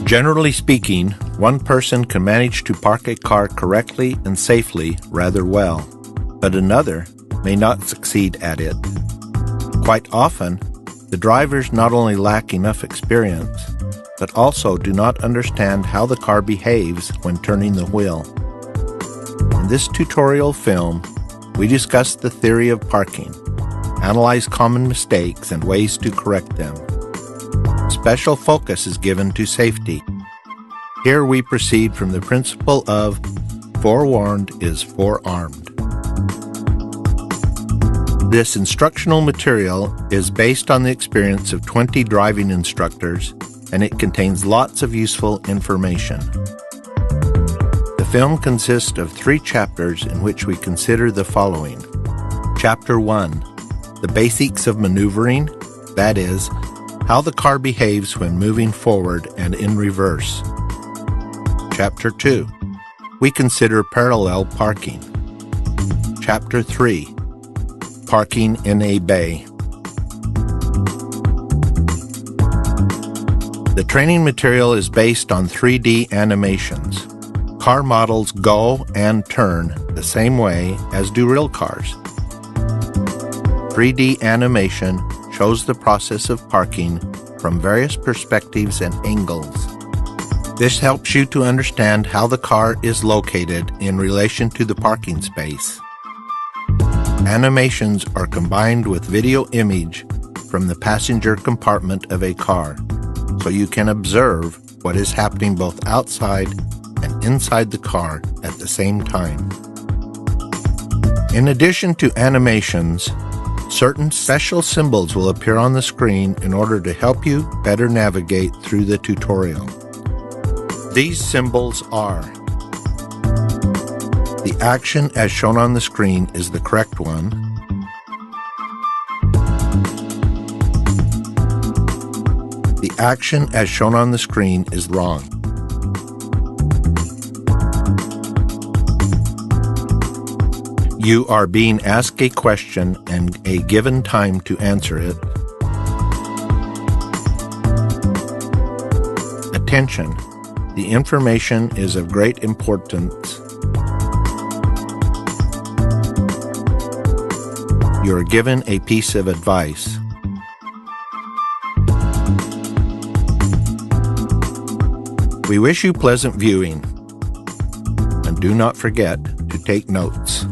Generally speaking, one person can manage to park a car correctly and safely rather well, but another may not succeed at it. Quite often, the drivers not only lack enough experience, but also do not understand how the car behaves when turning the wheel. In this tutorial film, we discuss the theory of parking, analyze common mistakes and ways to correct them. Special focus is given to safety. Here we proceed from the principle of forewarned is forearmed. This instructional material is based on the experience of 20 driving instructors, and it contains lots of useful information. The film consists of 3 chapters in which we consider the following. Chapter 1, the basics of maneuvering, that is, how the car behaves when moving forward and in reverse. Chapter 2, we consider parallel parking. Chapter 3, parking in a bay. The training material is based on 3D animations. Car models go and turn the same way as do real cars. 3D animation shows the process of parking from various perspectives and angles. This helps you to understand how the car is located in relation to the parking space. Animations are combined with video image from the passenger compartment of a car, so you can observe what is happening both outside and inside the car at the same time. In addition to animations, certain special symbols will appear on the screen in order to help you better navigate through the tutorial. These symbols are: the action as shown on the screen is the correct one. The action as shown on the screen is wrong. You are being asked a question and a given time to answer it. Attention! The information is of great importance. You are given a piece of advice. We wish you pleasant viewing, and do not forget to take notes.